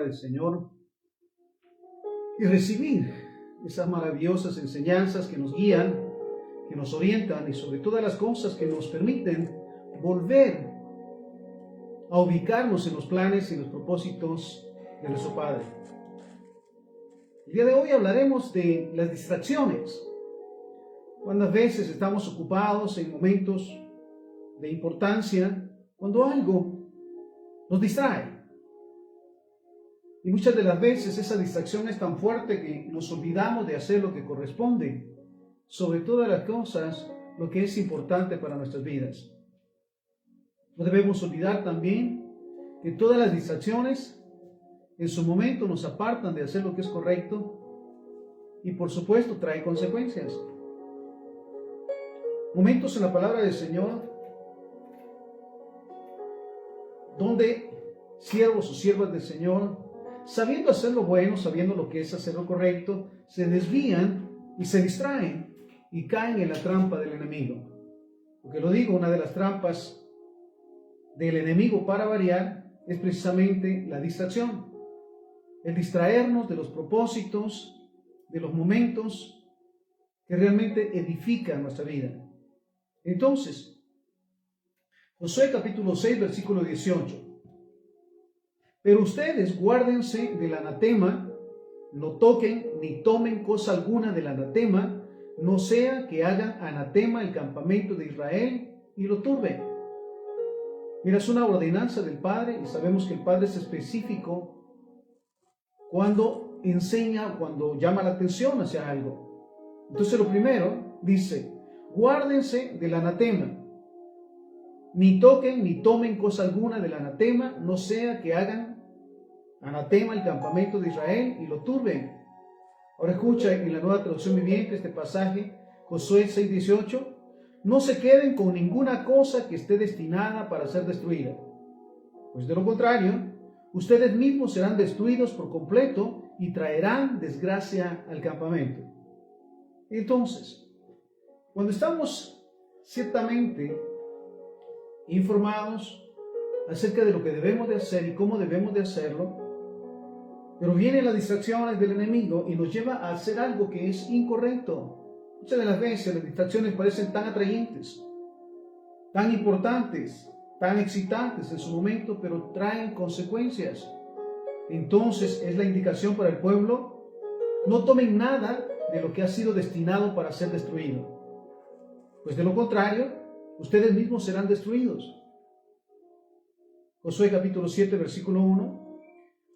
del Señor y recibir esas maravillosas enseñanzas que nos guían, que nos orientan y sobre todas las cosas que nos permiten volver a ubicarnos en los planes y los propósitos de nuestro Padre. El día de hoy hablaremos de las distracciones. ¿Cuántas veces estamos ocupados en momentos de importancia cuando algo nos distrae? Y muchas de las veces esa distracción es tan fuerte que nos olvidamos de hacer lo que corresponde, sobre todas las cosas, lo que es importante para nuestras vidas. No debemos olvidar también que todas las distracciones en su momento nos apartan de hacer lo que es correcto y por supuesto trae consecuencias. Momentos en la palabra del Señor donde siervos o siervas del Señor, sabiendo hacer lo bueno, sabiendo lo que es hacer lo correcto, se desvían y se distraen y caen en la trampa del enemigo. Porque lo digo, una de las trampas del enemigo para variar es precisamente la distracción. El distraernos de los propósitos, de los momentos que realmente edifican nuestra vida. Entonces, Josué capítulo 6, versículo 18. Pero ustedes guárdense del anatema, no toquen ni tomen cosa alguna del anatema, no sea que hagan anatema el campamento de Israel y lo turben. Mira, es una ordenanza del Padre y sabemos que el Padre es específico cuando enseña, cuando llama la atención hacia algo. Entonces lo primero dice, guárdense del anatema, ni toquen ni tomen cosa alguna del anatema, no sea que hagan anatema el campamento de Israel y lo turben. Ahora escucha en la Nueva Traducción Viviente este pasaje, Josué 6:18, no se queden con ninguna cosa que esté destinada para ser destruida, pues de lo contrario, ustedes mismos serán destruidos por completo y traerán desgracia al campamento. Entonces, cuando estamos ciertamente informados acerca de lo que debemos de hacer y cómo debemos de hacerlo, pero vienen las distracciones del enemigo y nos lleva a hacer algo que es incorrecto. Muchas de las veces las distracciones parecen tan atrayentes, tan importantes, tan excitantes en su momento, pero traen consecuencias. Entonces es la indicación para el pueblo, no tomen nada de lo que ha sido destinado para ser destruido, pues de lo contrario, ustedes mismos serán destruidos. Josué capítulo 7, versículo 1.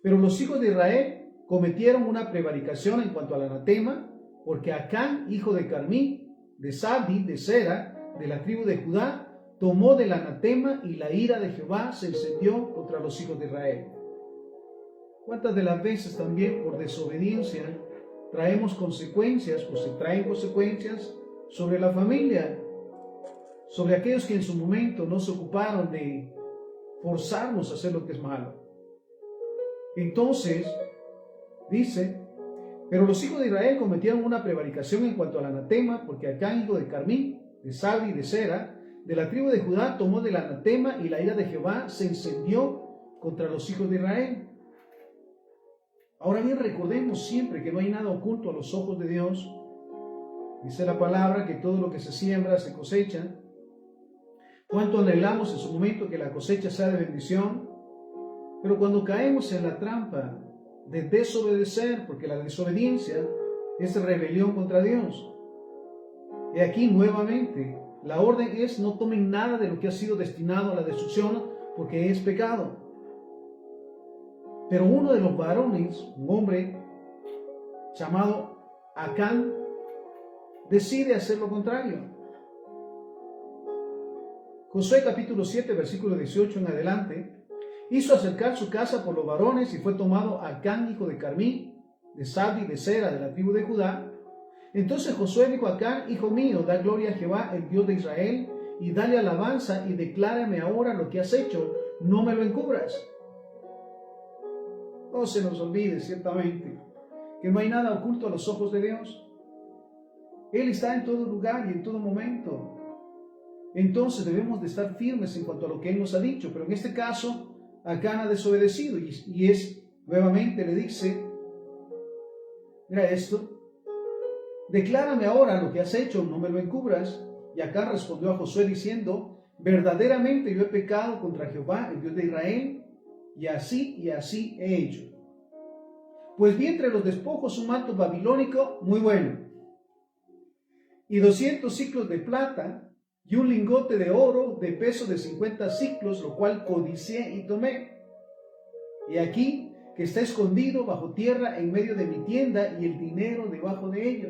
Pero los hijos de Israel cometieron una prevaricación en cuanto al anatema, porque Acán, hijo de Carmí, de Sabdi, de Sera, de la tribu de Judá, tomó del anatema y la ira de Jehová se encendió contra los hijos de Israel. ¿Cuántas de las veces también por desobediencia traemos consecuencias o se traen consecuencias sobre la familia, sobre aquellos que en su momento no se ocuparon de forzarnos a hacer lo que es malo? Entonces, dice, pero los hijos de Israel cometieron una prevaricación en cuanto al anatema, porque Acán, hijo de Carmí, de Sabdi, de Sera, de la tribu de Judá, tomó del anatema y la ira de Jehová se encendió contra los hijos de Israel. Ahora bien, recordemos siempre que no hay nada oculto a los ojos de Dios. Dice la palabra que todo lo que se siembra se cosecha. Cuánto anhelamos en su momento que la cosecha sea de bendición, pero cuando caemos en la trampa de desobedecer, porque la desobediencia es rebelión contra Dios. Y aquí nuevamente, la orden es no tomen nada de lo que ha sido destinado a la destrucción, porque es pecado. Pero uno de los varones, un hombre llamado Acán, decide hacer lo contrario. Josué capítulo 7, versículo 18 en adelante, hizo acercar su casa por los varones y fue tomado Acán, hijo de Carmí, de Sabdi, de Sera, de la tribu de Judá. Entonces Josué dijo a Acán, hijo mío, da gloria a Jehová, el Dios de Israel, y dale alabanza y declárame ahora lo que has hecho, no me lo encubras. No se nos olvide ciertamente que no hay nada oculto a los ojos de Dios. Él está en todo lugar y en todo momento. Entonces debemos de estar firmes en cuanto a lo que Él nos ha dicho, pero en este caso Acán ha desobedecido y es nuevamente le dice, mira esto, declárame ahora lo que has hecho, no me lo encubras. Y Acán respondió a Josué diciendo, verdaderamente yo he pecado contra Jehová, el Dios de Israel, y así he hecho. Pues vi entre los despojos un manto babilónico muy bueno, y 200 siclos de plata, y un lingote de oro de peso de 50 siclos, lo cual codicié y tomé. Y aquí que está escondido bajo tierra en medio de mi tienda, y el dinero debajo de ello.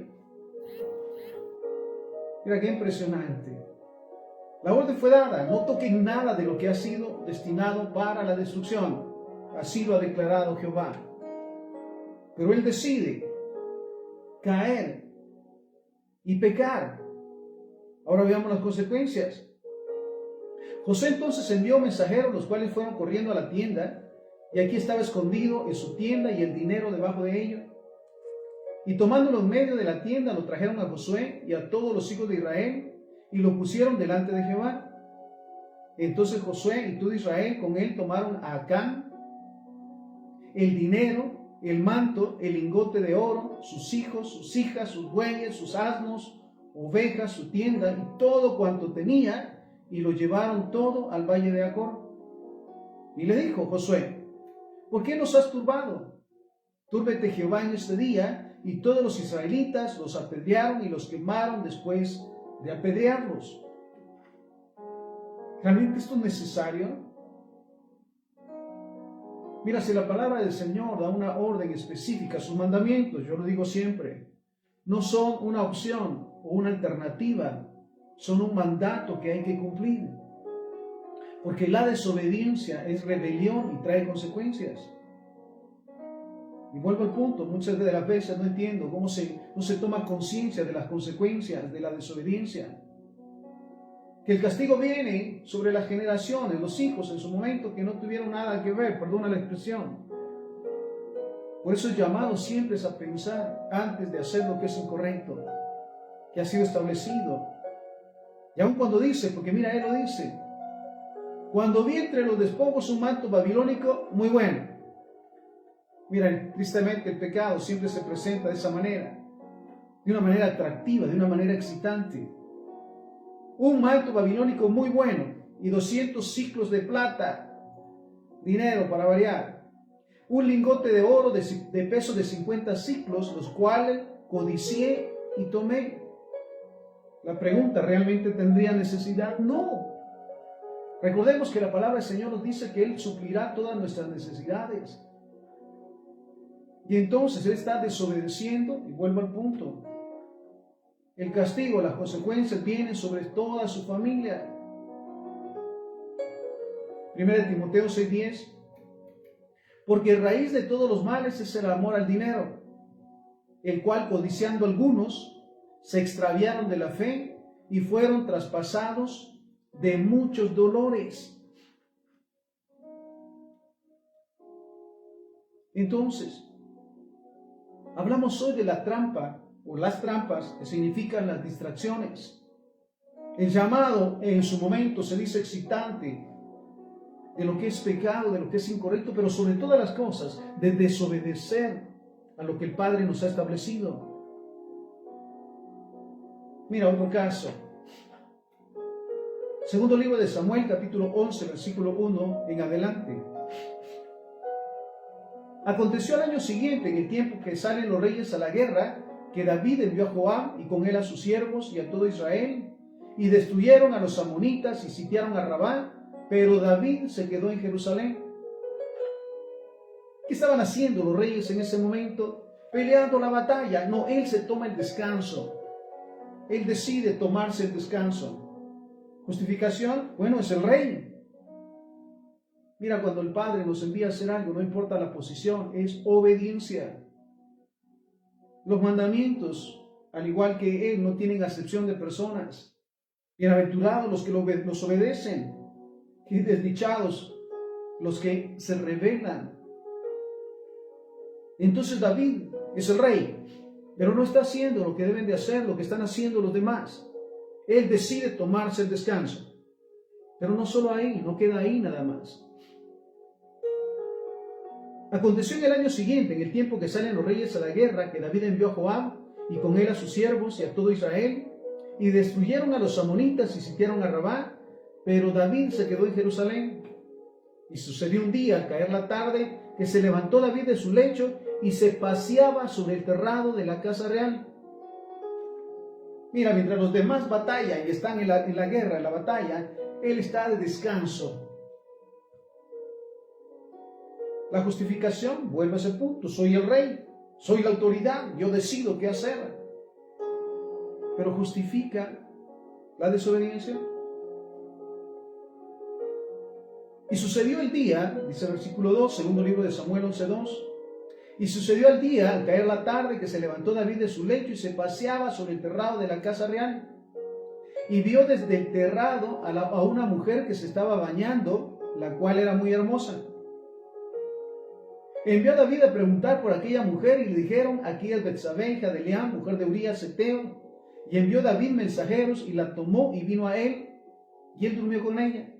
Mira qué impresionante. La orden fue dada, no toquen nada de lo que ha sido destinado para la destrucción. Así lo ha declarado Jehová. Pero él decide caer y pecar. Ahora veamos las consecuencias. José entonces envió mensajeros, los cuales fueron corriendo a la tienda, y aquí estaba escondido en su tienda y el dinero debajo de ello. Y tomándolo en medio de la tienda, lo trajeron a Josué y a todos los hijos de Israel, y lo pusieron delante de Jehová. Entonces Josué y todo Israel con él tomaron a Acán, el dinero, el manto, el lingote de oro, sus hijos, sus hijas, sus bueyes, sus asnos, ovejas, su tienda y todo cuanto tenía, y lo llevaron todo al valle de Acor. Y le dijo Josué, ¿por qué nos has turbado? Túrbete Jehová en este día. Y todos los israelitas los apedrearon y los quemaron después de apedrearlos. ¿Realmente esto es necesario? Mira, si la palabra del Señor da una orden específica, sus mandamientos, yo lo digo siempre, no son una opción o una alternativa, son un mandato que hay que cumplir. Porque la desobediencia es rebelión y trae consecuencias. Y vuelvo al punto, muchas de las veces no entiendo cómo no se toma conciencia de las consecuencias de la desobediencia. Que el castigo viene sobre las generaciones, los hijos en su momento que no tuvieron nada que ver, perdona la expresión. Por eso el llamado siempre es a pensar antes de hacer lo que es incorrecto, que ha sido establecido. Y aun cuando dice, porque mira, él lo dice, cuando vi entre los despojos un manto babilónico muy bueno. Mira, tristemente el pecado siempre se presenta de esa manera, de una manera atractiva, de una manera excitante. Un manto babilónico muy bueno y 200 siclos de plata, dinero para variar. Un lingote de oro de peso de 50 siclos, los cuales codicié y tomé. La pregunta, ¿realmente tendría necesidad? No. Recordemos que la palabra del Señor nos dice que Él suplirá todas nuestras necesidades. Y entonces Él está desobedeciendo, y vuelvo al punto. El castigo, las consecuencias vienen sobre toda su familia. 1 Timoteo 6:10. Porque raíz de todos los males es el amor al dinero, el cual codiciando algunos se extraviaron de la fe y fueron traspasados de muchos dolores. Entonces, hablamos hoy de la trampa o las trampas, que significan las distracciones. El llamado en su momento se dice excitante de lo que es pecado, de lo que es incorrecto, pero sobre todas las cosas, de desobedecer a lo que el Padre nos ha establecido. Mira otro caso. Segundo libro de Samuel, capítulo 11, versículo 1 en adelante. Aconteció al año siguiente, en el tiempo que salen los reyes a la guerra, que David envió a Joab y con él a sus siervos y a todo Israel, y destruyeron a los amonitas y sitiaron a Rabá, pero David se quedó en Jerusalén. ¿Qué estaban haciendo los reyes en ese momento? Peleando la batalla. No, él se toma el descanso. Él decide tomarse el descanso. ¿Justificación? Bueno, es el rey. Mira, cuando el Padre nos envía a hacer algo, no importa la posición, es obediencia. Los mandamientos, al igual que Él, no tienen acepción de personas. Bienaventurados los que los obedecen, y desdichados los que se rebelan. Entonces David es el rey, pero no está haciendo lo que deben de hacer, lo que están haciendo los demás. Él decide tomarse el descanso. Pero no solo ahí, no queda ahí nada más. Aconteció en el año siguiente, en el tiempo que salen los reyes a la guerra, que David envió a Joab y con él a sus siervos y a todo Israel, y destruyeron a los amonitas y sitiaron a Rabá, pero David se quedó en Jerusalén. Y sucedió un día, al caer la tarde, que se levantó David de su lecho y se paseaba sobre el terrado de la casa real. Mira, mientras los demás batallan y están en la guerra, en la batalla, él está de descanso. La justificación vuelve a ese punto: soy el rey, soy la autoridad, yo decido qué hacer. Pero justifica la desobediencia. Y sucedió el día, dice el versículo 2, segundo libro de Samuel 11:2, y sucedió el día, al caer la tarde, que se levantó David de su lecho y se paseaba sobre el terrado de la casa real. Y vio desde el terrado a una mujer que se estaba bañando, la cual era muy hermosa. Envió a David a preguntar por aquella mujer, y le dijeron: aquí es Betsabé, hija de Eliam, mujer de Urías Heteo. Y envió David mensajeros, y la tomó y vino a él, y él durmió con ella.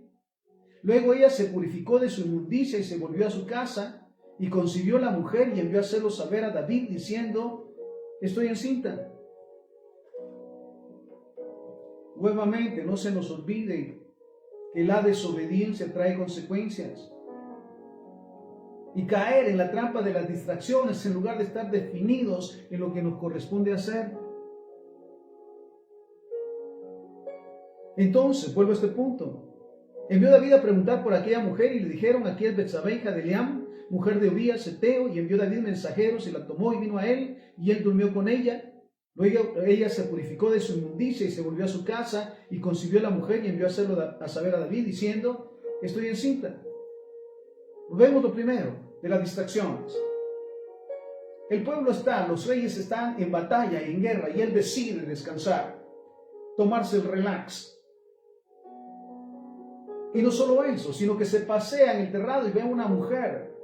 Luego ella se purificó de su inmundicia y se volvió a su casa, y concibió la mujer y envió a hacerlo saber a David, diciendo: estoy encinta. Nuevamente, no se nos olvide que la desobediencia trae consecuencias. Y caer en la trampa de las distracciones en lugar de estar definidos en lo que nos corresponde hacer. Entonces, vuelvo a este punto. Envió David a preguntar por aquella mujer, y le dijeron: aquí es Betsabé, hija de Eliam, mujer de Urías Heteo. Y envió David mensajeros, y la tomó y vino a él, y él durmió con ella. Luego ella se purificó de su inmundicia y se volvió a su casa, y concibió la mujer y envió a hacerlo a saber a David, diciendo: estoy encinta. Vemos lo primero, de las distracciones. El pueblo los reyes están en batalla y en guerra, y él decide descansar, tomarse el relax. Y no solo eso, sino que se pasea en el terrado y ve a una mujer.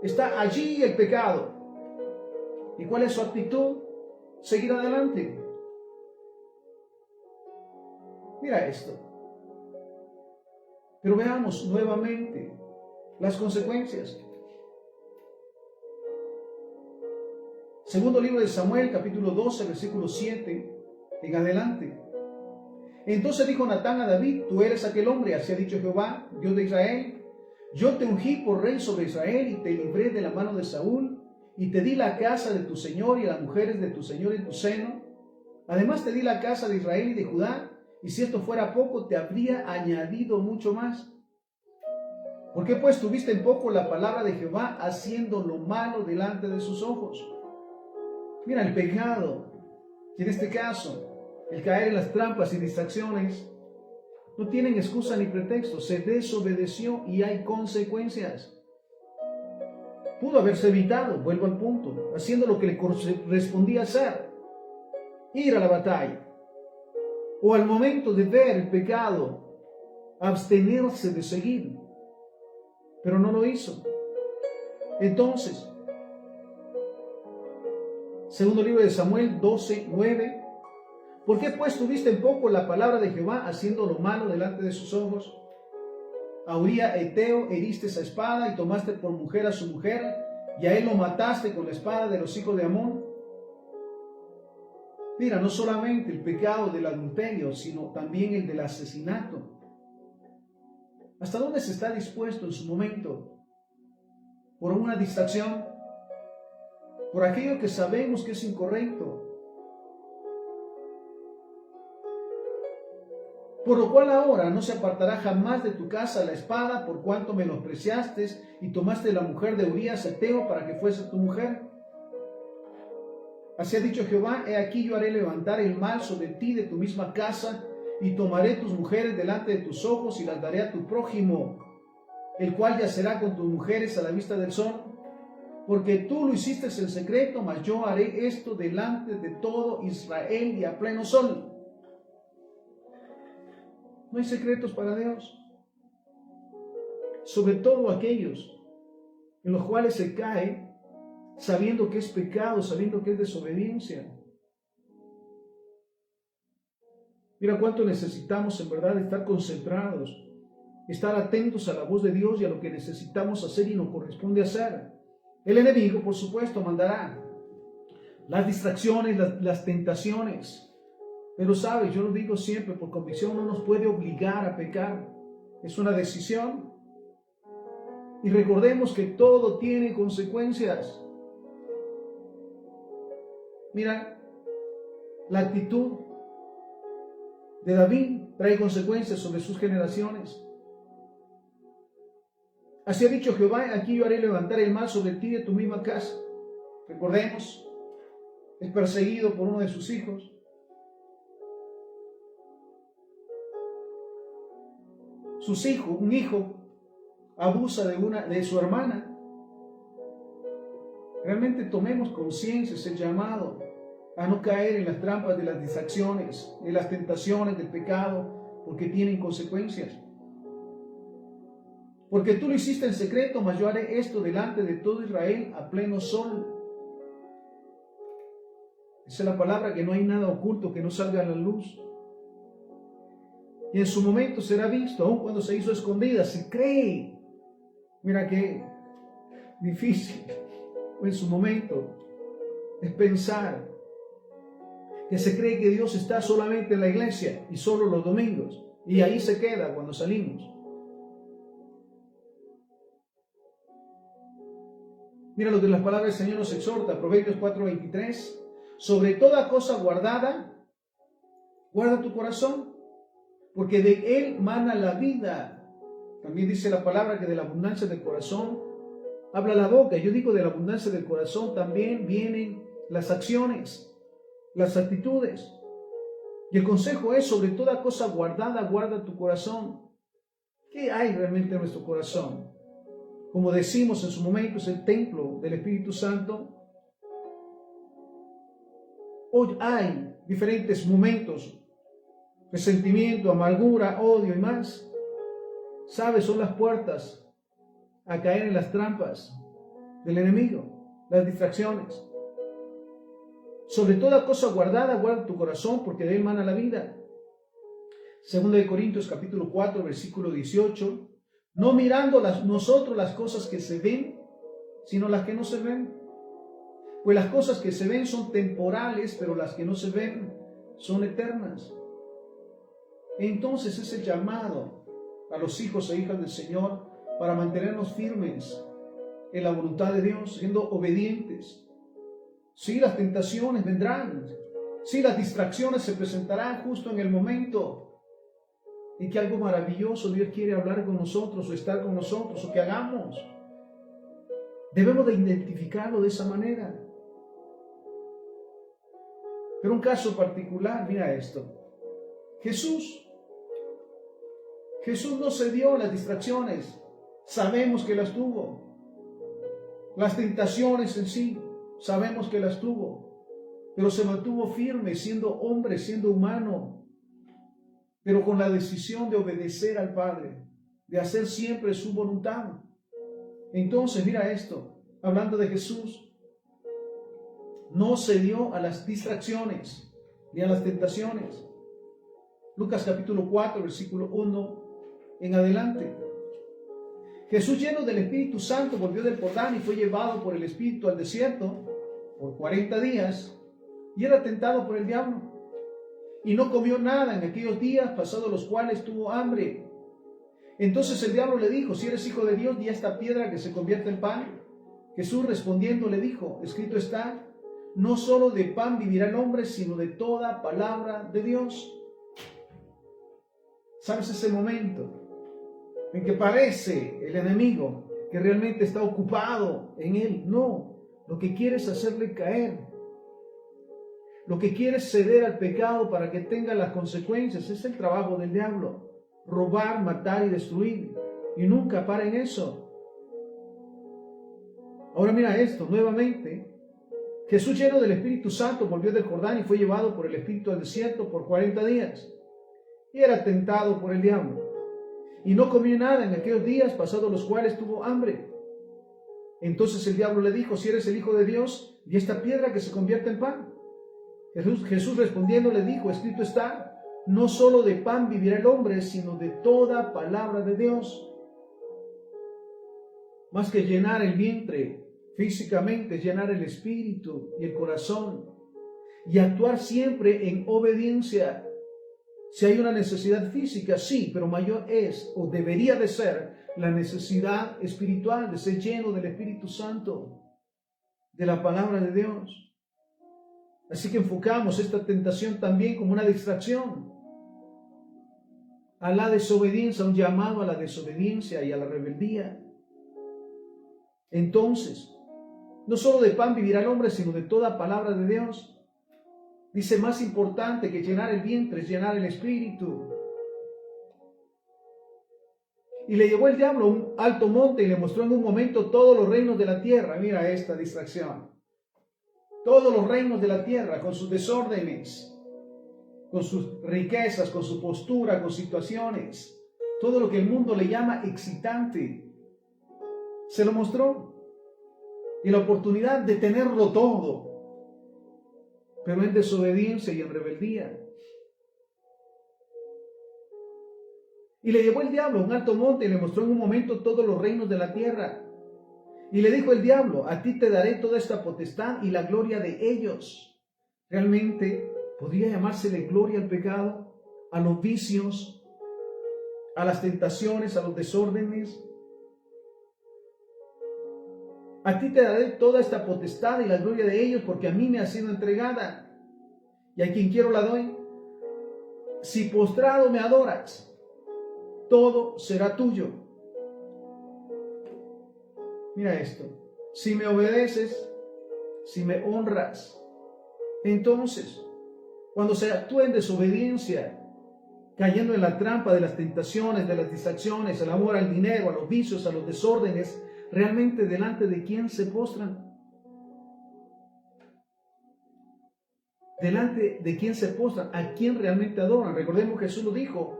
Está allí el pecado. ¿Y cuál es su actitud? Seguir adelante. Mira esto. Pero veamos nuevamente las consecuencias. Segundo libro de Samuel, capítulo 12, versículo 7 en adelante. Entonces dijo Natán a David: tú eres aquel hombre, así ha dicho Jehová, Dios de Israel. Yo te ungí por rey sobre Israel y te libré de la mano de Saúl, y te di la casa de tu señor y las mujeres de tu señor en tu seno. Además te di la casa de Israel y de Judá, y si esto fuera poco, te habría añadido mucho más. ¿Por qué pues tuviste en poco la palabra de Jehová, haciendo lo malo delante de sus ojos? Mira, el pecado, y en este caso, el caer en las trampas y distracciones, no tienen excusa ni pretexto. Se desobedeció y hay consecuencias. Pudo haberse evitado, vuelvo al punto, haciendo lo que le correspondía hacer: ir a la batalla. O al momento de ver el pecado, abstenerse de seguir. Pero no lo hizo. Entonces, segundo libro de Samuel 12:9. ¿Por qué pues tuviste en poco la palabra de Jehová, haciendo lo malo delante de sus ojos? A Uría Heteo heriste a espada y tomaste por mujer a su mujer, y a él lo mataste con la espada de los hijos de Amón. Mira, no solamente el pecado del adulterio, sino también el del asesinato. ¿Hasta dónde se está dispuesto en su momento? Por una distracción, por aquello que sabemos que es incorrecto. Por lo cual ahora no se apartará jamás de tu casa la espada, por cuanto menospreciaste y tomaste la mujer de Urías Heteo para que fuese tu mujer. Así ha dicho Jehová: he aquí yo haré levantar el mal sobre ti de tu misma casa, y tomaré tus mujeres delante de tus ojos y las daré a tu prójimo, el cual yacerá con tus mujeres a la vista del sol. Porque tú lo hiciste en secreto, mas yo haré esto delante de todo Israel y a pleno sol. No hay secretos para Dios, sobre todo aquellos en los cuales se cae sabiendo que es pecado, sabiendo que es desobediencia. Mira cuánto necesitamos en verdad estar concentrados, estar atentos a la voz de Dios y a lo que necesitamos hacer y nos corresponde hacer. El enemigo, por supuesto, mandará las distracciones, las tentaciones. Pero sabes, yo lo digo siempre, por convicción no nos puede obligar a pecar. Es una decisión. Y recordemos que todo tiene consecuencias. Mira, la actitud de David trae consecuencias sobre sus generaciones. Así ha dicho Jehová: aquí yo haré levantar el mal sobre ti y de tu misma casa. Recordemos, es perseguido por uno de sus hijos. Un hijo abusa de su hermana. Realmente tomemos conciencia, ese llamado a no caer en las trampas de las distracciones, de las tentaciones del pecado, porque tienen consecuencias. Porque tú lo hiciste en secreto, mas yo haré esto delante de todo Israel a pleno sol. Esa es la palabra, que no hay nada oculto que no salga a la luz. Y en su momento será visto, aun cuando se hizo escondida, se cree. Mira qué difícil en su momento es pensar que se cree que Dios está solamente en la iglesia y solo los domingos, y ahí se queda cuando salimos. Mira lo que las palabras del Señor nos exhorta, Proverbios 4:23, sobre toda cosa guardada, guarda tu corazón, porque de él mana la vida. También dice la palabra que de la abundancia del corazón habla la boca. Yo digo, de la abundancia del corazón también vienen las acciones, las actitudes. Y el consejo es: sobre toda cosa guardada, guarda tu corazón. ¿Qué hay realmente en nuestro corazón? Como decimos en su momento, es el templo del Espíritu Santo. Hoy hay diferentes momentos: resentimiento, amargura, odio y más. ¿Sabes? Son las puertas a caer en las trampas del enemigo, las distracciones. Sobre toda cosa guardada, guarda tu corazón, porque de él mana la vida. 2 Corintios capítulo 4, versículo 18. No mirando nosotros las cosas que se ven, sino las que no se ven. Pues las cosas que se ven son temporales, pero las que no se ven son eternas. Entonces es el llamado a los hijos e hijas del Señor para mantenernos firmes en la voluntad de Dios, siendo obedientes. Sí, las tentaciones vendrán. Sí, las distracciones se presentarán justo en el momento en que algo maravilloso Dios quiere hablar con nosotros o estar con nosotros o que hagamos. Debemos de identificarlo de esa manera. Pero un caso particular, mira esto. Jesús no cedió a las distracciones. Sabemos que las tuvo. Las tentaciones en sí, sabemos que las tuvo. Pero se mantuvo firme, siendo hombre, siendo humano. Pero con la decisión de obedecer al Padre, de hacer siempre su voluntad. Entonces, mira esto, hablando de Jesús, no cedió a las distracciones ni a las tentaciones. Lucas capítulo 4, versículo 1 en adelante. Jesús, lleno del Espíritu Santo, volvió del Jordán y fue llevado por el Espíritu al desierto por 40 días y era tentado por el diablo. Y no comió nada en aquellos días, pasados los cuales tuvo hambre. Entonces el diablo le dijo: si eres hijo de Dios, di a esta piedra que se convierta en pan. Jesús respondiendo le dijo: escrito está, no solo de pan vivirá el hombre, sino de toda palabra de Dios. ¿Sabes ese momento en que parece el enemigo que realmente está ocupado en él? No, lo que quiere es hacerle caer. Lo que quiere es ceder al pecado para que tenga las consecuencias. Es el trabajo del diablo: robar, matar y destruir. Y nunca para en eso. Ahora mira esto, nuevamente. Jesús, lleno del Espíritu Santo, volvió del Jordán y fue llevado por el Espíritu al desierto por 40 días. Y era tentado por el diablo. Y no comió nada en aquellos días, pasados los cuales tuvo hambre. Entonces el diablo le dijo: si eres el Hijo de Dios, di esta piedra que se convierta en pan. Jesús respondiendo le dijo: escrito está, no solo de pan vivirá el hombre, sino de toda palabra de Dios. Más que llenar el vientre físicamente es llenar el espíritu y el corazón y actuar siempre en obediencia. Si hay una necesidad física, sí, pero mayor es o debería de ser la necesidad espiritual de ser lleno del Espíritu Santo, de la palabra de Dios. Así que enfocamos esta tentación también como una distracción a la desobediencia, un llamado a la desobediencia y a la rebeldía. Entonces, no solo de pan vivirá el hombre, sino de toda palabra de Dios. Dice, más importante que llenar el vientre es llenar el espíritu. Y le llevó el diablo a un alto monte y le mostró en un momento todos los reinos de la tierra. Mira esta distracción. Todos los reinos de la tierra con sus desórdenes, con sus riquezas, con su postura, con situaciones. Todo lo que el mundo le llama excitante. Se lo mostró. Y la oportunidad de tenerlo todo, pero en desobediencia y en rebeldía. Y le llevó el diablo a un alto monte y le mostró en un momento todos los reinos de la tierra. Y le dijo el diablo, a ti te daré toda esta potestad y la gloria de ellos. ¿Realmente podría llamársele gloria al pecado, a los vicios, a las tentaciones, a los desórdenes? A ti te daré toda esta potestad y la gloria de ellos, porque a mí me ha sido entregada, y a quien quiero la doy. Si postrado me adoras, todo será tuyo. Mira esto. Si me obedeces, si me honras, entonces, cuando se actúa en desobediencia, cayendo en la trampa de las tentaciones, de las distracciones, al amor al dinero, a los vicios, a los desórdenes, ¿realmente delante de quién se postran? ¿Delante de quién se postran? ¿A quién realmente adoran? Recordemos que Jesús lo dijo.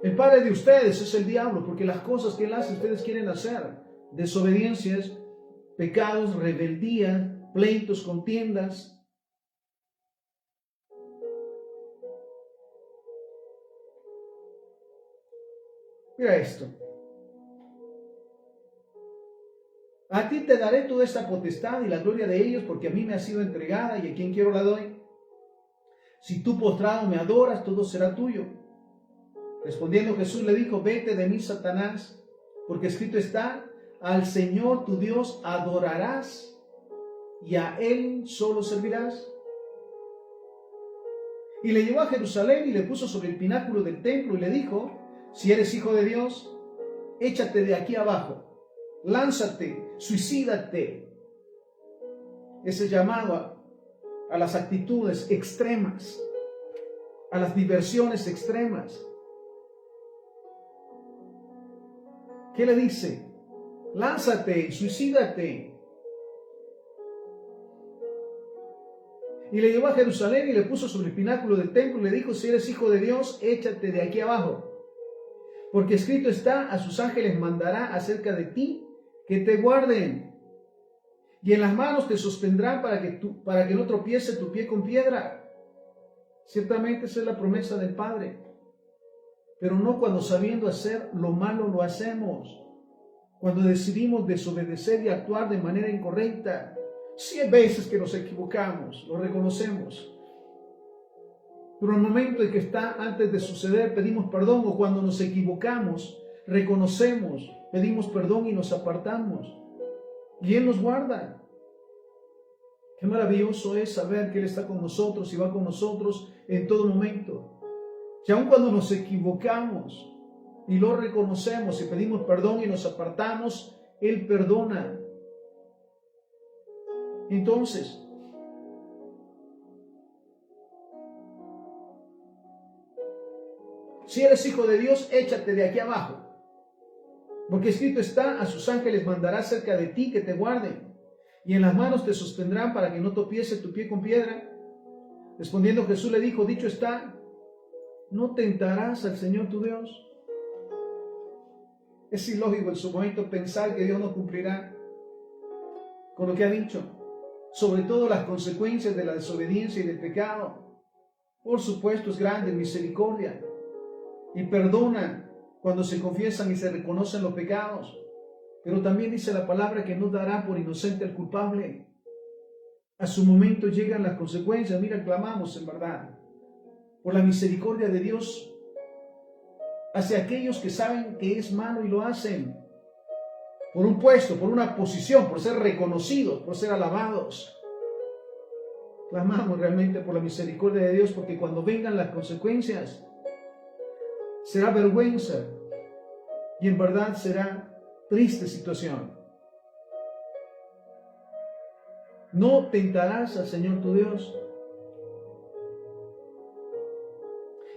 El padre de ustedes es el diablo, porque las cosas que él hace ustedes quieren hacer. Desobediencias, pecados, rebeldía, pleitos, contiendas. Mira esto. A ti te daré toda esta potestad y la gloria de ellos, porque a mí me ha sido entregada y a quien quiero la doy. Si tú postrado me adoras, todo será tuyo. Respondiendo Jesús le dijo, vete de mí, Satanás, porque escrito está, al Señor tu Dios adorarás y a Él solo servirás. Y le llevó a Jerusalén y le puso sobre el pináculo del templo y le dijo, si eres hijo de Dios, échate de aquí abajo. Lánzate, suicídate. Ese llamado a las actitudes extremas, a las diversiones extremas. ¿Qué le dice? Lánzate, suicídate. Y le llevó a Jerusalén y le puso sobre el pináculo del templo y le dijo, si eres hijo de Dios, échate de aquí abajo. Porque escrito está, a sus ángeles mandará acerca de ti que te guarden, y en las manos te sostendrán para que no tropiece tu pie con piedra. Ciertamente esa es la promesa del Padre, pero no cuando sabiendo hacer lo malo lo hacemos, cuando decidimos desobedecer y actuar de manera incorrecta. 100 veces que nos equivocamos, lo reconocemos, pero el momento en que está antes de suceder pedimos perdón, o cuando nos equivocamos reconocemos, pedimos perdón y nos apartamos, y Él nos guarda. Qué maravilloso es saber que Él está con nosotros y va con nosotros en todo momento. Y aun cuando nos equivocamos y lo reconocemos y pedimos perdón y nos apartamos, Él perdona. Entonces, si eres hijo de Dios, échate de aquí abajo. Porque escrito está, a sus ángeles mandará cerca de ti que te guarden, y en las manos te sostendrán para que no tropiece tu pie con piedra. Respondiendo Jesús le dijo, dicho está, no tentarás al Señor tu Dios. Es ilógico en su momento pensar que Dios no cumplirá con lo que ha dicho, sobre todo las consecuencias de la desobediencia y del pecado. Por supuesto es grande en misericordia y perdona cuando se confiesan y se reconocen los pecados. Pero también dice la palabra que no dará por inocente al culpable. A su momento llegan las consecuencias. Mira, clamamos en verdad por la misericordia de Dios hacia aquellos que saben que es malo y lo hacen. Por un puesto, por una posición, por ser reconocidos, por ser alabados. Clamamos realmente por la misericordia de Dios, porque cuando vengan las consecuencias, será vergüenza y en verdad será triste situación. No tentarás al Señor tu Dios.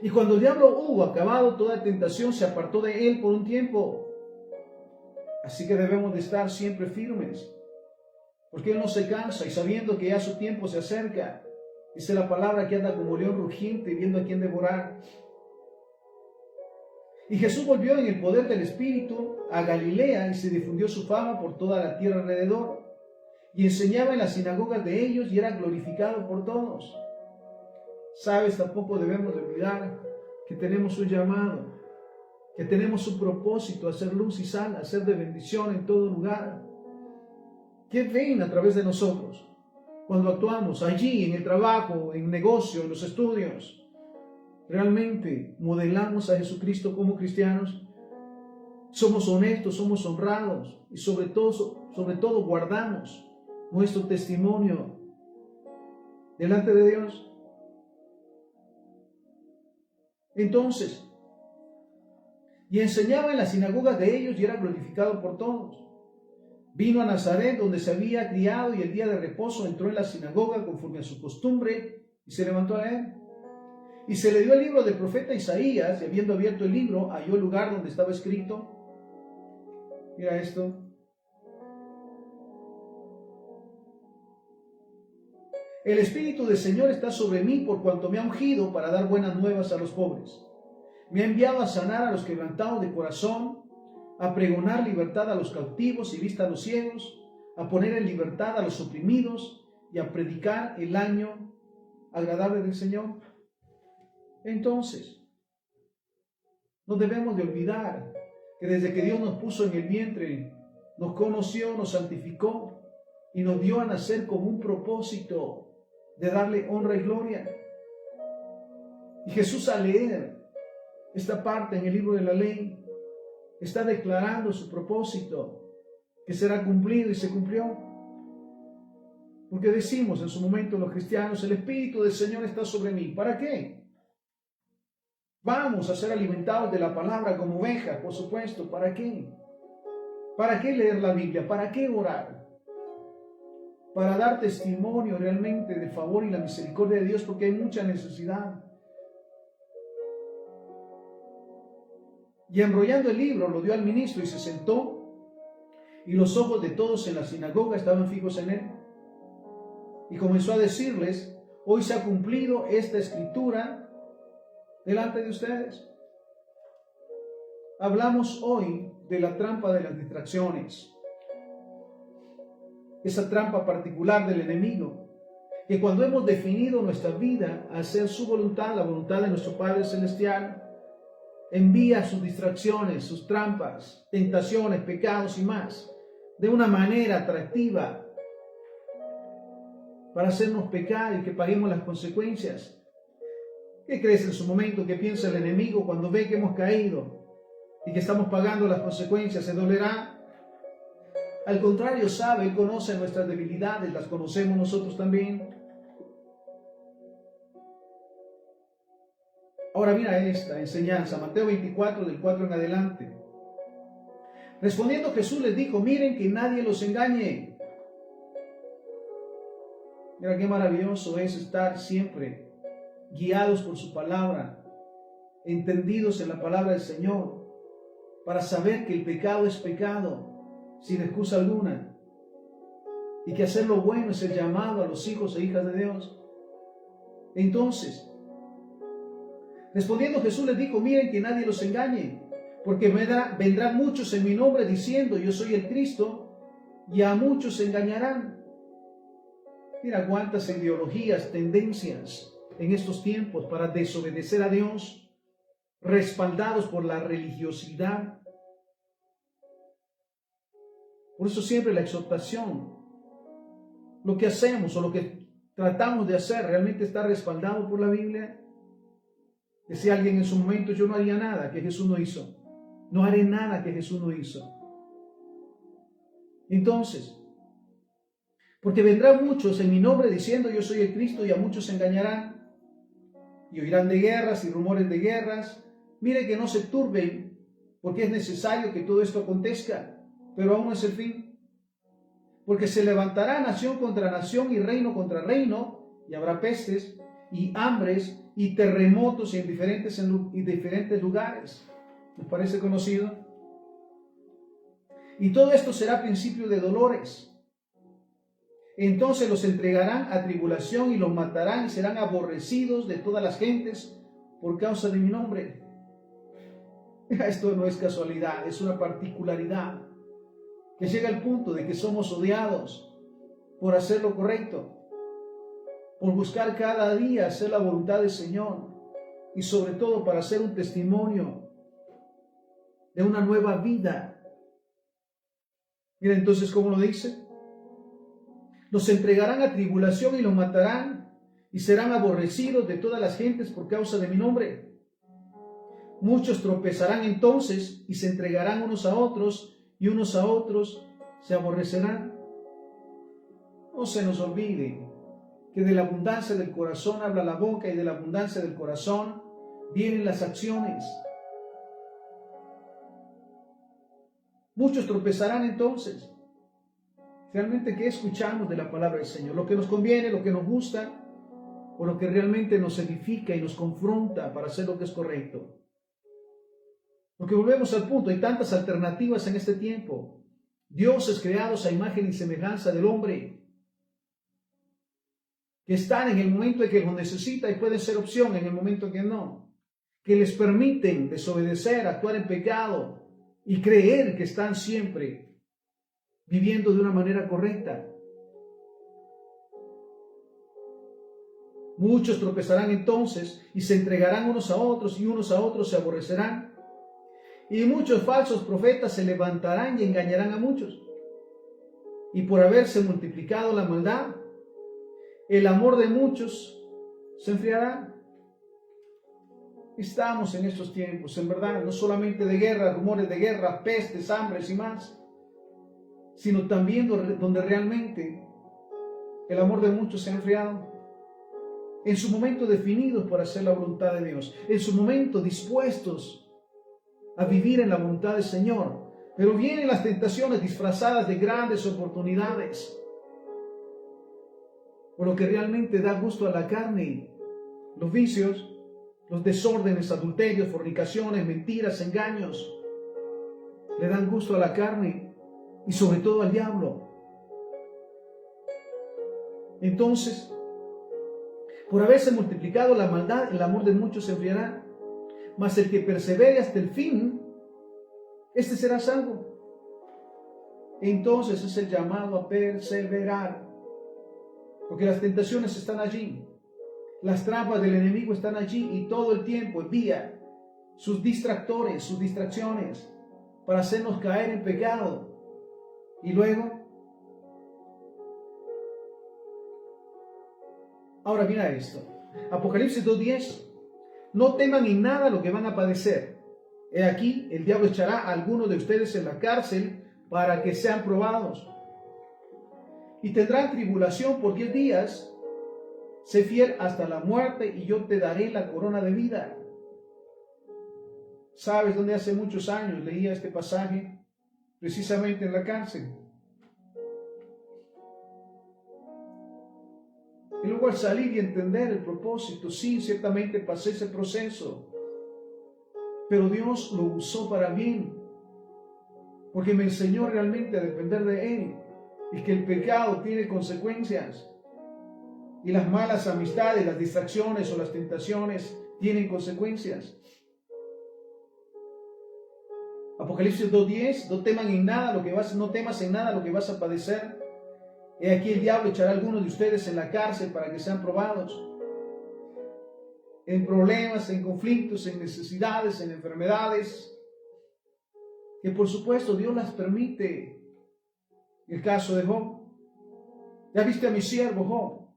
Y cuando el diablo hubo acabado toda tentación, se apartó de él por un tiempo. Así que debemos de estar siempre firmes, porque él no se cansa y sabiendo que ya su tiempo se acerca. Dice la palabra que anda como león rugiente viendo a quién devorar. Y Jesús volvió en el poder del Espíritu a Galilea y se difundió su fama por toda la tierra alrededor. Y enseñaba en las sinagogas de ellos y era glorificado por todos. Sabes, tampoco debemos de olvidar que tenemos un llamado, que tenemos un propósito, hacer luz y sal, hacer de bendición en todo lugar. ¿Qué ven a través de nosotros cuando actuamos allí, en el trabajo, en el negocio, en los estudios? ¿Realmente modelamos a Jesucristo como cristianos? ¿Somos honestos, somos honrados y sobre todo guardamos nuestro testimonio delante de Dios? Entonces, y enseñaba en las sinagogas de ellos y era glorificado por todos. Vino a Nazaret, donde se había criado, y el día de reposo entró en la sinagoga conforme a su costumbre y se levantó a leer. Y se le dio el libro del profeta Isaías, y habiendo abierto el libro, halló el lugar donde estaba escrito. Mira esto. El Espíritu del Señor está sobre mí por cuanto me ha ungido para dar buenas nuevas a los pobres. Me ha enviado a sanar a los quebrantados de corazón, a pregonar libertad a los cautivos y vista a los ciegos, a poner en libertad a los oprimidos y a predicar el año agradable del Señor. Entonces, no debemos de olvidar que desde que Dios nos puso en el vientre, nos conoció, nos santificó y nos dio a nacer con un propósito de darle honra y gloria. Y Jesús, al leer esta parte en el libro de la ley, está declarando su propósito que será cumplido y se cumplió. Porque decimos en su momento los cristianos, el Espíritu del Señor está sobre mí. ¿Para qué? Vamos a ser alimentados de la palabra como ovejas, por supuesto. ¿Para qué? ¿Para qué leer la Biblia? ¿Para qué orar? Para dar testimonio realmente del favor y la misericordia de Dios, porque hay mucha necesidad. Y enrollando el libro, lo dio al ministro y se sentó, y los ojos de todos en la sinagoga estaban fijos en él. Y comenzó a decirles, hoy se ha cumplido esta escritura delante de ustedes. Hablamos hoy de la trampa de las distracciones, esa trampa particular del enemigo, que cuando hemos definido nuestra vida a hacer su voluntad, la voluntad de nuestro Padre Celestial, envía sus distracciones, sus trampas, tentaciones, pecados y más, de una manera atractiva para hacernos pecar y que paguemos las consecuencias. ¿Qué crees en su momento que piensa el enemigo cuando ve que hemos caído y que estamos pagando las consecuencias? ¿Se dolerá? Al contrario, sabe, él conoce nuestras debilidades, las conocemos nosotros también. Ahora mira esta enseñanza, Mateo 24, del 4 en adelante. Respondiendo Jesús les dijo, miren que nadie los engañe. Mira qué maravilloso es estar siempre guiados por su palabra, entendidos en la palabra del Señor, para saber que el pecado es pecado, sin excusa alguna, y que hacer lo bueno es el llamado a los hijos e hijas de Dios. Entonces, respondiendo Jesús les dijo, miren que nadie los engañe, porque vendrán muchos en mi nombre diciendo, yo soy el Cristo, y a muchos se engañarán. Mira cuántas ideologías, tendencias en estos tiempos para desobedecer a Dios, respaldados por la religiosidad. Por eso siempre la exhortación, lo que hacemos o lo que tratamos de hacer, ¿realmente está respaldado por la Biblia? Decía alguien en su momento, yo no haría nada que Jesús no hizo. No haré nada que Jesús no hizo. Entonces, porque vendrán muchos en mi nombre diciendo yo soy el Cristo y a muchos se engañarán y oirán de guerras y rumores de guerras. Mire que no se turben porque es necesario que todo esto acontezca, pero aún no es el fin. Porque se levantará nación contra nación y reino contra reino y habrá pestes y hambres y terremotos en diferentes lugares. ¿Nos parece conocido? Y todo esto será principio de dolores. Entonces los entregarán a tribulación y los matarán y serán aborrecidos de todas las gentes por causa de mi nombre. Esto no es casualidad, es una particularidad que llega al punto de que somos odiados por hacer lo correcto, por buscar cada día hacer la voluntad del Señor y sobre todo para hacer un testimonio de una nueva vida. Mira entonces cómo lo dice. Los entregarán a tribulación y los matarán y serán aborrecidos de todas las gentes por causa de mi nombre. Muchos tropezarán entonces y se entregarán unos a otros y unos a otros se aborrecerán. No se nos olvide que de la abundancia del corazón habla la boca y de la abundancia del corazón vienen las acciones. Muchos tropezarán entonces. Realmente, ¿qué escuchamos de la palabra del Señor? ¿Lo que nos conviene, lo que nos gusta, o lo que realmente nos edifica y nos confronta para hacer lo que es correcto? Porque volvemos al punto, hay tantas alternativas en este tiempo. Dioses creados a imagen y semejanza del hombre, que están en el momento en que los necesita y pueden ser opción en el momento en que no, que les permiten desobedecer, actuar en pecado y creer que están siempre viviendo de una manera correcta. Muchos tropezarán entonces y se entregarán unos a otros y unos a otros se aborrecerán. Y muchos falsos profetas se levantarán y engañarán a muchos. Y por haberse multiplicado la maldad, el amor de muchos se enfriará. Estamos en estos tiempos, en verdad, no solamente de guerra, rumores de guerra, pestes, hambres y más, sino también donde realmente el amor de muchos se ha enfriado. En su momento definidos para hacer la voluntad de Dios, en su momento dispuestos a vivir en la voluntad del Señor. Pero vienen las tentaciones disfrazadas de grandes oportunidades, por lo que realmente da gusto a la carne, los vicios, los desórdenes, adulterios, fornicaciones, mentiras, engaños, le dan gusto a la carne y sobre todo al diablo. Entonces, por haberse multiplicado la maldad, el amor de muchos se enfriará, mas el que persevere hasta el fin, este será salvo. Entonces es el llamado a perseverar, porque las tentaciones están allí, las trampas del enemigo están allí y todo el tiempo envía sus distractores, sus distracciones para hacernos caer en pecado. Y luego, ahora mira esto, Apocalipsis 2:10, no teman en nada lo que van a padecer. He aquí, el diablo echará a algunos de ustedes en la cárcel para que sean probados. Y tendrán tribulación por 10 días. Sé fiel hasta la muerte y yo te daré la corona de vida. ¿Sabes dónde hace muchos años leía este pasaje? Precisamente en la cárcel. Y luego al salir y entender el propósito, sí, ciertamente pasé ese proceso, pero Dios lo usó para bien, porque me enseñó realmente a depender de Él, y que el pecado tiene consecuencias, y las malas amistades, las distracciones o las tentaciones tienen consecuencias. Apocalipsis 2:10, no temas en nada lo que vas a padecer. He aquí el diablo echará a algunos de ustedes en la cárcel para que sean probados. En problemas, en conflictos, en necesidades, en enfermedades, que por supuesto Dios las permite El caso de Job. Ya viste a mi siervo Job,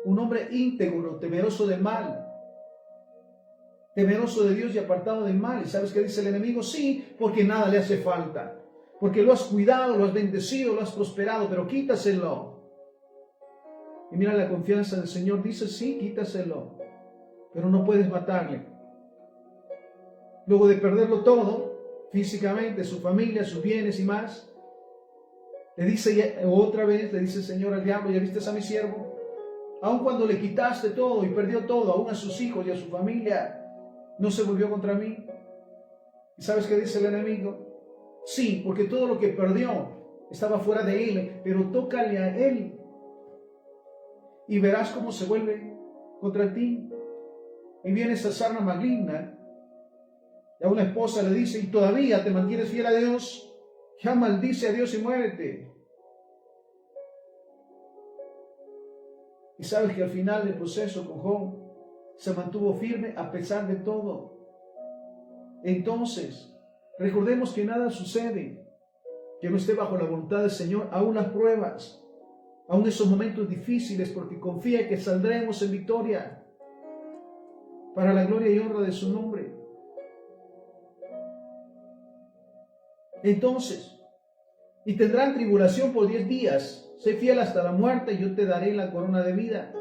un hombre íntegro, temeroso del mal, temeroso de Dios y apartado del mal. ¿Y sabes qué dice el enemigo? Sí, porque nada le hace falta, porque lo has cuidado, lo has bendecido, lo has prosperado, pero quítaselo. Y mira la confianza del Señor, dice, sí, quítaselo, pero no puedes matarle. Luego de perderlo todo, físicamente, su familia, sus bienes y más, le dice otra vez, le dice el Señor al diablo, ¿ya viste a mi siervo? Aun cuando le quitaste todo y perdió todo, aún a sus hijos y a su familia, ¿no se volvió contra mí? ¿Y sabes qué dice el enemigo? Sí, porque todo lo que perdió estaba fuera de él, pero tócale a él y verás cómo se vuelve contra ti. Y viene esa sarna maligna y a una esposa le dice, ¿y todavía te mantienes fiel a Dios? Ya maldice a Dios y muérete. Y sabes que al final del proceso con Job se mantuvo firme a pesar de todo. Entonces, recordemos que nada sucede que no esté bajo la voluntad del Señor, aún las pruebas, aún esos momentos difíciles, porque confía que saldremos en victoria para la gloria y honra de su nombre. Entonces, y tendrán tribulación por 10 días, sé fiel hasta la muerte y yo te daré la corona de vida.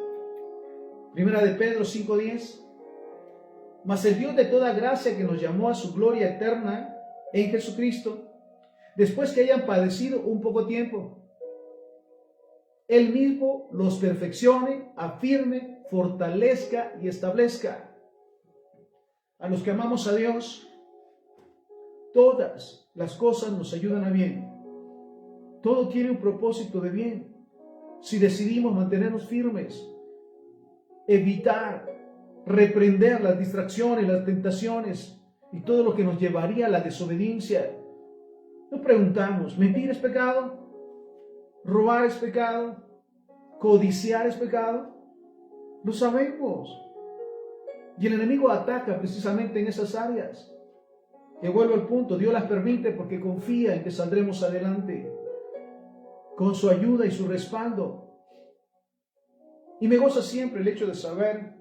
Primera de Pedro 5:10. Mas el Dios de toda gracia que nos llamó a su gloria eterna en Jesucristo, después que hayan padecido un poco tiempo, Él mismo los perfeccione, afirme, fortalezca y establezca. A los que amamos a Dios, todas las cosas nos ayudan a bien. Todo tiene un propósito de bien. Si decidimos mantenernos firmes, evitar, reprender las distracciones, las tentaciones y todo lo que nos llevaría a la desobediencia. Nos preguntamos, ¿mentir es pecado? ¿Robar es pecado? ¿Codiciar es pecado? Lo sabemos. Y el enemigo ataca precisamente en esas áreas. Que vuelvo al punto, Dios las permite porque confía en que saldremos adelante con su ayuda y su respaldo. Y me goza siempre el hecho de saber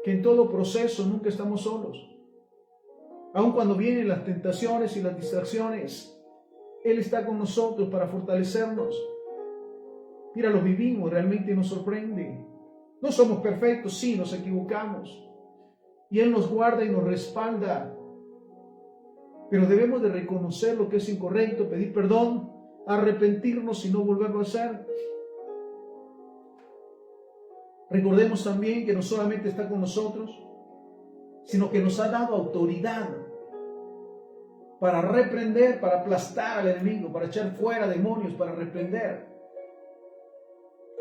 que en todo proceso nunca estamos solos. Aun cuando vienen las tentaciones y las distracciones, Él está con nosotros para fortalecernos. Mira, lo vivimos, realmente nos sorprende. No somos perfectos, sí, nos equivocamos. Y Él nos guarda y nos respalda. Pero debemos de reconocer lo que es incorrecto, pedir perdón, arrepentirnos y no volverlo a hacer. Recordemos también que no solamente está con nosotros, sino que nos ha dado autoridad para reprender, para aplastar al enemigo, para echar fuera demonios, para reprender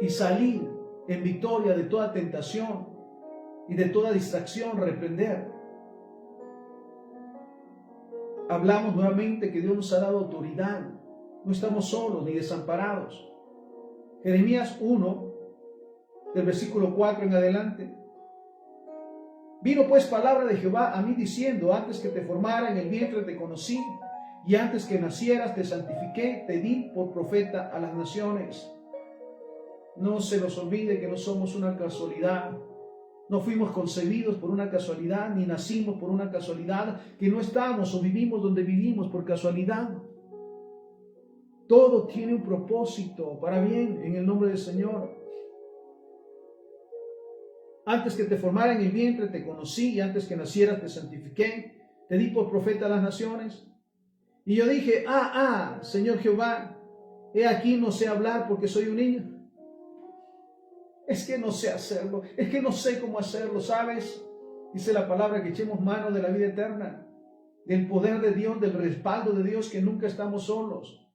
y salir en victoria de toda tentación y de toda distracción, reprender. Hablamos nuevamente que Dios nos ha dado autoridad. No estamos solos ni desamparados. Jeremías 1, del versículo 4 en adelante. Vino pues palabra de Jehová a mí diciendo, antes que te formara en el vientre te conocí, y antes que nacieras te santifiqué, te di por profeta a las naciones. No se nos olvide que no somos una casualidad. No fuimos concebidos por una casualidad, ni nacimos por una casualidad, que no estamos o vivimos donde vivimos por casualidad. Todo tiene un propósito para bien en el nombre del Señor. Antes que te formara en el vientre te conocí, y antes que nacieras te santifiqué, te di por profeta a las naciones. Y yo dije, Señor Jehová, he aquí no sé hablar porque soy un niño. Es que no sé hacerlo, es que no sé cómo hacerlo, ¿sabes? Dice la palabra que echemos mano de la vida eterna, del poder de Dios, del respaldo de Dios, que nunca estamos solos.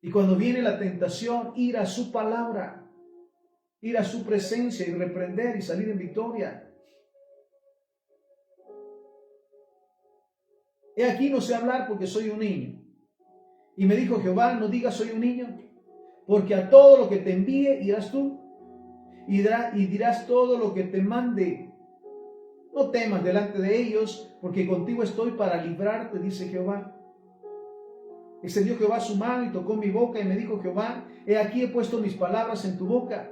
Y cuando viene la tentación, ir a su palabra, ir a su presencia y reprender y salir en victoria. He aquí no sé hablar porque soy un niño. Y me dijo Jehová, no digas soy un niño, porque a todo lo que te envíe irás tú, y dirás todo lo que te mande. No temas delante de ellos, porque contigo estoy para librarte, dice Jehová. Extendió Jehová su mano y tocó mi boca y me dijo Jehová, he aquí he puesto mis palabras en tu boca.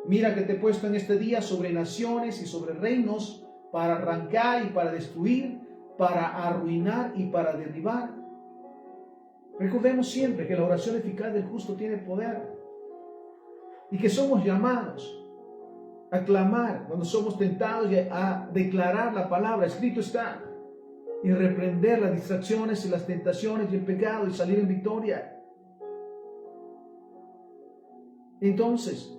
Mira que te he puesto en este día sobre naciones y sobre reinos para arrancar y para destruir, para arruinar y para derribar. Recordemos siempre que la oración eficaz del justo tiene poder y que somos llamados a clamar cuando somos tentados y a declarar la palabra. Escrito está, y reprender las distracciones y las tentaciones y el pecado y salir en victoria. Entonces,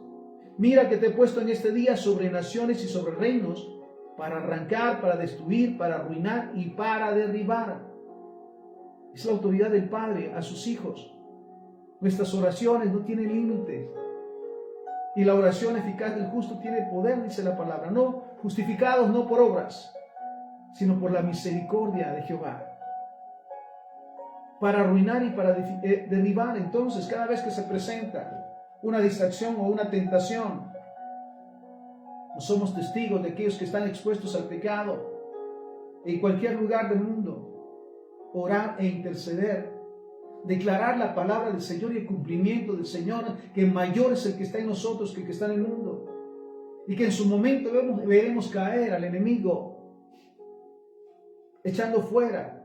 mira que te he puesto en este día sobre naciones y sobre reinos para arrancar, para destruir, para arruinar y para derribar. Es la autoridad del Padre a sus hijos. Nuestras oraciones no tienen límites. Y la oración eficaz del justo tiene poder, dice la palabra. No justificados, no por obras, sino por la misericordia de Jehová. Para arruinar y para derribar. Entonces, cada vez que se presenta una distracción o una tentación, no somos testigos de aquellos que están expuestos al pecado en cualquier lugar del mundo. Orar e interceder, declarar la palabra del Señor y el cumplimiento del Señor, que mayor es el que está en nosotros que el que está en el mundo, y que en su momento veremos caer al enemigo, echando fuera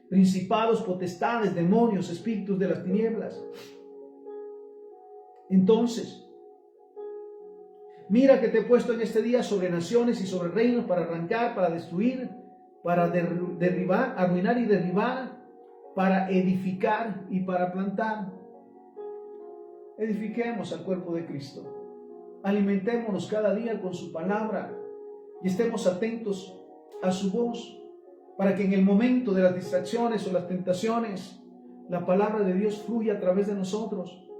principados, potestades, demonios, espíritus de las tinieblas. Entonces, mira que te he puesto en este día sobre naciones y sobre reinos para arrancar, para destruir, para derribar, arruinar y derribar, para edificar y para plantar. Edifiquemos al cuerpo de Cristo. Alimentémonos cada día con su palabra y estemos atentos a su voz, para que en el momento de las distracciones o las tentaciones, la palabra de Dios fluya a través de nosotros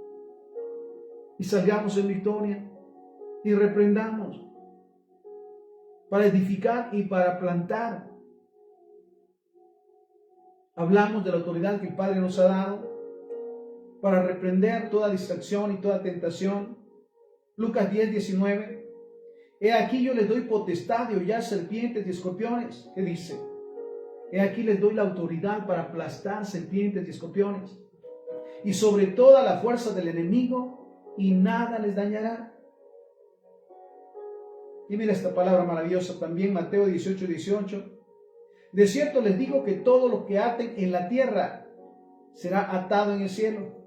y salgamos en victoria y reprendamos para edificar y para plantar. Hablamos de la autoridad que el Padre nos ha dado para reprender toda distracción y toda tentación. Lucas 10, 19. He aquí yo les doy potestad de hollar serpientes y escorpiones. ¿Qué dice? He aquí les doy la autoridad para aplastar serpientes y escorpiones. Y sobre toda la fuerza del enemigo, y nada les dañará. Y mira esta palabra maravillosa también, Mateo 18, 18. De cierto les digo que todo lo que aten en la tierra será atado en el cielo,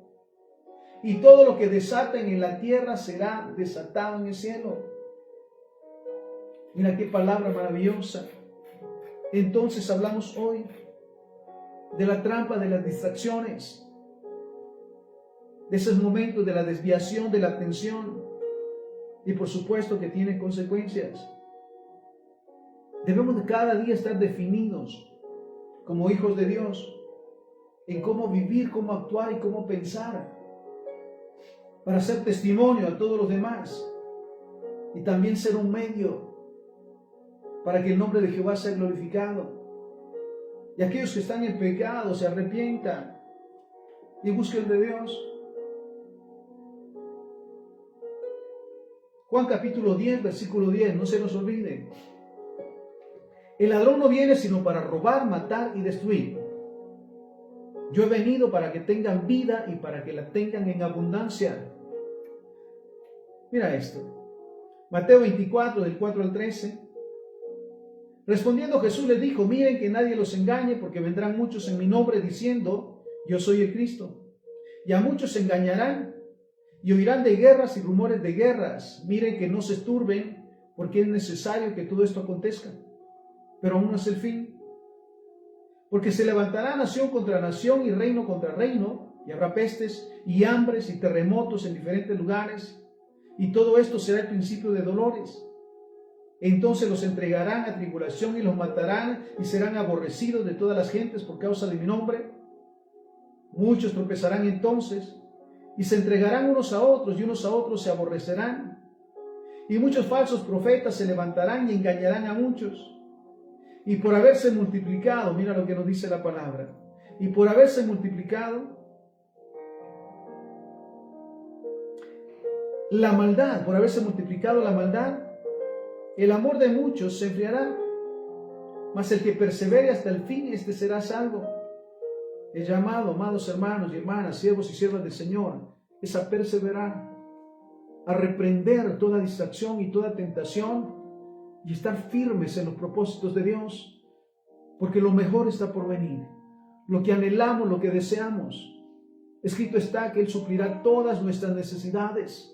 y todo lo que desaten en la tierra será desatado en el cielo. Mira qué palabra maravillosa. Entonces hablamos hoy de la trampa de las distracciones, de esos momentos de la desviación de la atención, y por supuesto que tienen consecuencias. Debemos de cada día estar definidos como hijos de Dios en cómo vivir, cómo actuar y cómo pensar, para ser testimonio a todos los demás y también ser un medio para que el nombre de Jehová sea glorificado. Y aquellos que están en pecado se arrepientan y busquen de Dios. Juan capítulo 10, versículo 10, no se nos olvide. El ladrón no viene sino para robar, matar y destruir. Yo he venido para que tengan vida y para que la tengan en abundancia. Mira esto. Mateo 24, del 4 al 13. Respondiendo Jesús les dijo, miren que nadie los engañe, porque vendrán muchos en mi nombre diciendo, yo soy el Cristo. Y a muchos se engañarán y oirán de guerras y rumores de guerras. Miren que no se turben, porque es necesario que todo esto acontezca. Pero aún no es el fin. Porque se levantará nación contra nación y reino contra reino, y habrá pestes y hambres y terremotos en diferentes lugares, y todo esto será el principio de dolores. Entonces los entregarán a tribulación y los matarán y serán aborrecidos de todas las gentes por causa de mi nombre. Muchos tropezarán entonces y se entregarán unos a otros y unos a otros se aborrecerán. Y muchos falsos profetas se levantarán y engañarán a muchos. Y por haberse multiplicado, mira lo que nos dice la palabra, y por haberse multiplicado la maldad, por haberse multiplicado la maldad, el amor de muchos se enfriará, mas el que persevere hasta el fin, este será salvo. El llamado, amados hermanos y hermanas, siervos y siervas del Señor, es a perseverar, a reprender toda distracción y toda tentación y estar firmes en los propósitos de Dios, porque lo mejor está por venir. Lo que anhelamos, lo que deseamos. Escrito está que Él suplirá todas nuestras necesidades.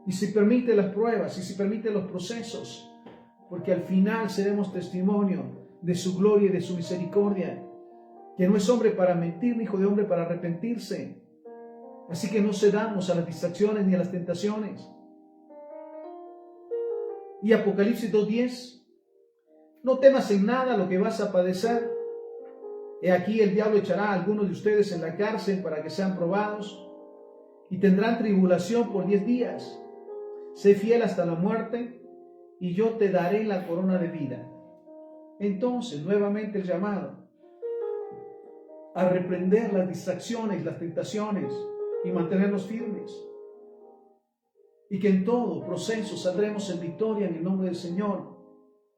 Y si permite las pruebas, y si permite los procesos, porque al final seremos testimonio de su gloria y de su misericordia, que no es hombre para mentir, ni hijo de hombre para arrepentirse. Así que no cedamos a las distracciones ni a las tentaciones. Y Apocalipsis 2:10, no temas en nada lo que vas a padecer. He aquí el diablo echará a algunos de ustedes en la cárcel para que sean probados, y tendrán tribulación por 10 días. Sé fiel hasta la muerte, y yo te daré la corona de vida. Entonces, nuevamente el llamado a reprender las distracciones, las tentaciones, y mantenernos firmes. Y que en todo proceso saldremos en victoria en el nombre del Señor.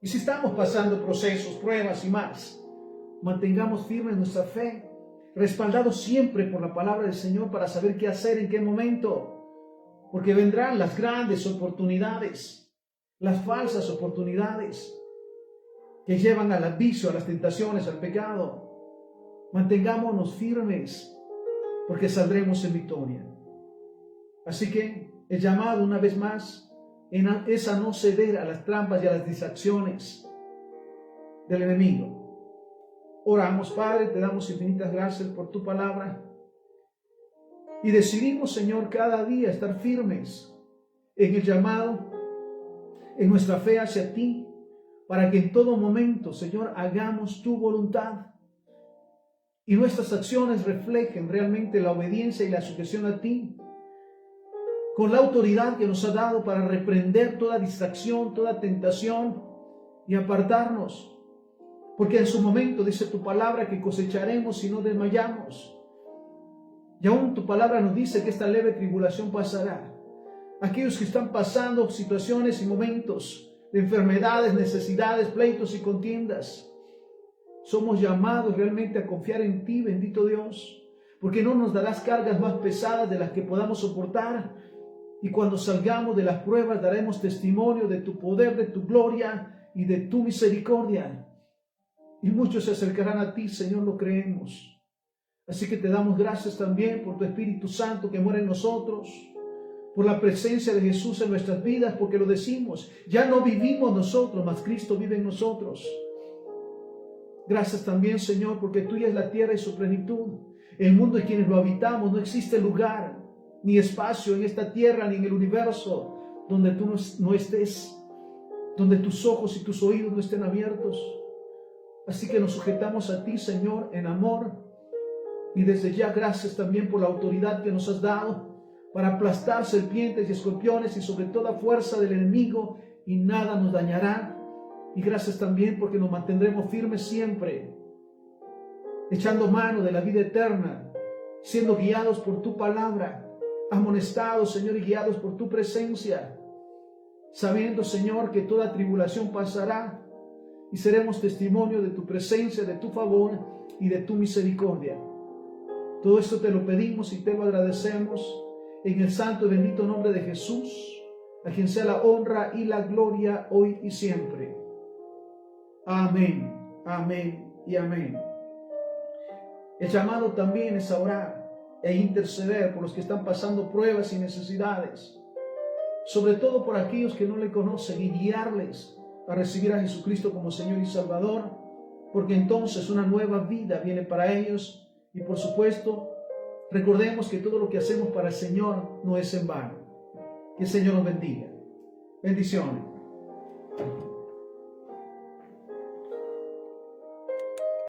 Y si estamos pasando procesos, pruebas y más, mantengamos firme nuestra fe, respaldados siempre por la palabra del Señor para saber qué hacer en qué momento, porque vendrán las grandes oportunidades, las falsas oportunidades que llevan al vicio, a las tentaciones, al pecado. Mantengámonos firmes, porque saldremos en victoria. Así que el llamado una vez más es a no ceder a las trampas y a las distracciones del enemigo. Oramos, Padre, te damos infinitas gracias por tu palabra y decidimos, Señor, cada día estar firmes en el llamado, en nuestra fe hacia ti, para que en todo momento, Señor, hagamos tu voluntad y nuestras acciones reflejen realmente la obediencia y la sujeción a ti, con la autoridad que nos ha dado para reprender toda distracción, toda tentación y apartarnos. Porque en su momento dice tu palabra que cosecharemos si no desmayamos. Y aún tu palabra nos dice que esta leve tribulación pasará. Aquellos que están pasando situaciones y momentos de enfermedades, necesidades, pleitos y contiendas, somos llamados realmente a confiar en ti, bendito Dios, porque no nos darás cargas más pesadas de las que podamos soportar. Y cuando salgamos de las pruebas daremos testimonio de tu poder, de tu gloria y de tu misericordia. Y muchos se acercarán a ti, Señor, lo creemos. Así que te damos gracias también por tu Espíritu Santo que mora en nosotros, por la presencia de Jesús en nuestras vidas, porque lo decimos, ya no vivimos nosotros, mas Cristo vive en nosotros. Gracias también, Señor, porque tuya es la tierra y su plenitud. El mundo y quienes lo habitamos, no existe lugar ni espacio en esta tierra ni en el universo donde tú no estés, donde tus ojos y tus oídos no estén abiertos. Así que nos sujetamos a ti, Señor, en amor, y desde ya gracias también por la autoridad que nos has dado para aplastar serpientes y escorpiones y sobre toda fuerza del enemigo, y nada nos dañará. Y gracias también porque nos mantendremos firmes siempre, echando mano de la vida eterna, siendo guiados por tu palabra, amonestados, Señor, y guiados por tu presencia, sabiendo, Señor, que toda tribulación pasará y seremos testimonio de tu presencia, de tu favor y de tu misericordia. Todo esto te lo pedimos y te lo agradecemos en el santo y bendito nombre de Jesús, a quien sea la honra y la gloria hoy y siempre. Amén, amén y amén. El llamado también es a orar e interceder por los que están pasando pruebas y necesidades, sobre todo por aquellos que no le conocen, y guiarles a recibir a Jesucristo como Señor y Salvador, porque entonces una nueva vida viene para ellos. Y por supuesto, recordemos que todo lo que hacemos para el Señor no es en vano. Que el Señor nos bendiga. Bendiciones.